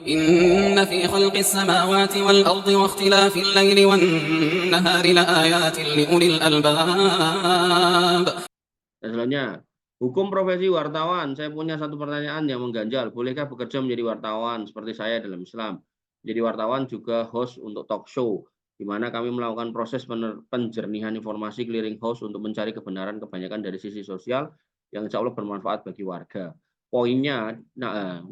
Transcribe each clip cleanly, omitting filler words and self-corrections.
إن في خلق السماوات والأرض واختلاف الليل والنهار لآيات لأولي الألباب. Selanjutnya, hukum profesi wartawan. Saya punya satu pertanyaan yang mengganjal. Bolehkah bekerja menjadi wartawan seperti saya dalam Islam? Jadi wartawan juga host untuk talk show, di mana kami melakukan proses penjernihan informasi clearing house untuk mencari kebenaran kebanyakan dari sisi sosial yang insya Allah bermanfaat bagi warga. Poinnya,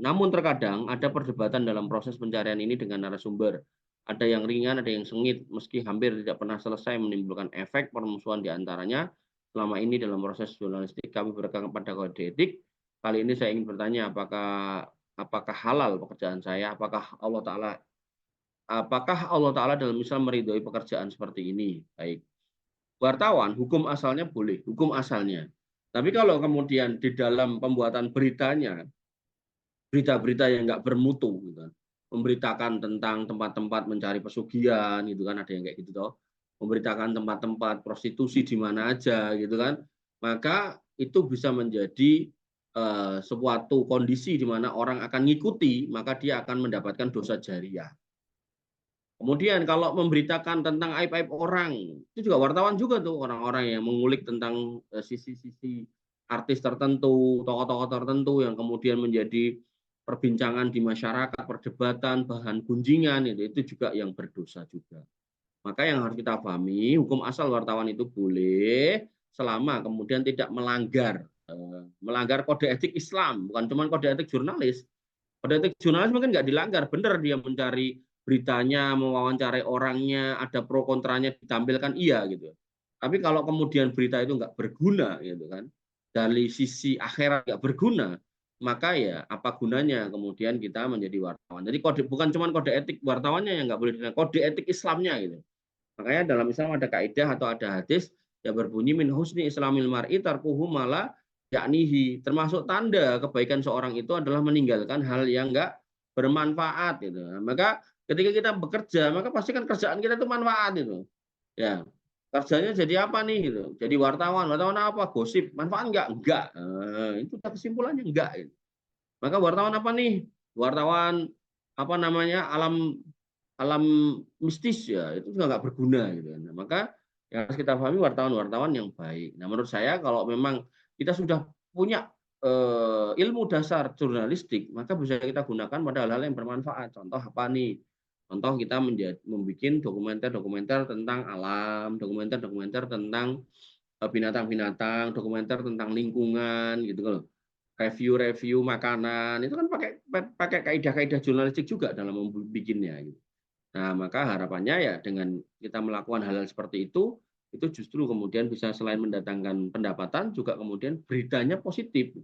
namun terkadang ada perdebatan dalam proses pencarian ini dengan narasumber. Ada yang ringan, ada yang sengit, meski hampir tidak pernah selesai menimbulkan efek permusuhan di antaranya. Selama ini dalam proses jurnalistik kami berpegang pada kode etik. Kali ini saya ingin bertanya apakah halal pekerjaan saya? Apakah Allah Ta'ala dalam Islam meridhoi pekerjaan seperti ini? Baik. Wartawan, hukum asalnya boleh, hukum asalnya. Tapi kalau kemudian di dalam pembuatan beritanya, berita-berita yang nggak bermutu, gitu kan, memberitakan tentang tempat-tempat mencari pesugihan, gitu kan, ada yang kayak gitu toh, memberitakan tempat-tempat prostitusi di mana aja, gitu kan, maka itu bisa menjadi suatu kondisi di mana orang akan ngikuti, maka dia akan mendapatkan dosa jariah. Kemudian kalau memberitakan tentang aib-aib orang, itu juga wartawan juga tuh, orang-orang yang mengulik tentang sisi-sisi artis tertentu, tokoh-tokoh tertentu yang kemudian menjadi perbincangan di masyarakat, perdebatan, bahan gunjingan, itu juga yang berdosa juga. Maka yang harus kita pahami, hukum asal wartawan itu boleh selama kemudian tidak melanggar kode etik Islam, bukan cuma kode etik jurnalis. Kode etik jurnalis mungkin nggak dilanggar, benar dia mencari beritanya, mewawancarai orangnya, ada pro kontranya ditampilkan, iya gitu. Tapi kalau kemudian berita itu nggak berguna, gitu kan, dari sisi akhirat nggak berguna, maka ya apa gunanya kemudian kita menjadi wartawan. Jadi bukan cuma kode etik wartawannya yang nggak boleh dilanggar, kode etik Islamnya gitu. Makanya dalam Islam ada kaidah atau ada hadis yang berbunyi min husni islamil mar'i tarkuhu mala yaknihi, termasuk tanda kebaikan seorang itu adalah meninggalkan hal yang enggak bermanfaat gitu. Maka ketika kita bekerja, maka pastikan kerjaan kita itu manfaat itu. Ya. Kerjanya jadi apa nih gitu? Jadi wartawan. Wartawan apa? Gosip. Manfaat enggak? Enggak. Itu kesimpulannya enggak gitu. Maka wartawan apa nih? Wartawan apa namanya? Alam mistis ya, itu juga nggak berguna gitu. Nah, maka yang harus kita pahami wartawan-wartawan yang baik. Nah, menurut saya kalau memang kita sudah punya ilmu dasar jurnalistik, maka bisa kita gunakan pada hal-hal yang bermanfaat. Contoh apa nih? Contoh kita membuat dokumenter-dokumenter tentang alam, dokumenter-dokumenter tentang binatang-binatang, dokumenter tentang lingkungan gitu loh. Review-review makanan itu kan pakai kaidah-kaidah jurnalistik juga dalam membuatnya gitu. Nah, maka harapannya ya dengan kita melakukan hal-hal seperti itu justru kemudian bisa selain mendatangkan pendapatan, juga kemudian beritanya positif.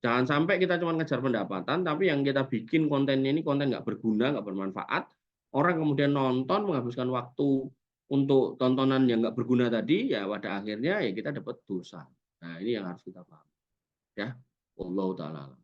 Jangan sampai kita cuma ngejar pendapatan, tapi yang kita bikin kontennya ini konten nggak berguna, nggak bermanfaat, orang kemudian nonton, menghabiskan waktu untuk tontonan yang nggak berguna tadi, ya pada akhirnya ya kita dapat dosa. Nah, ini yang harus kita paham. Ya, wallahu ta'ala.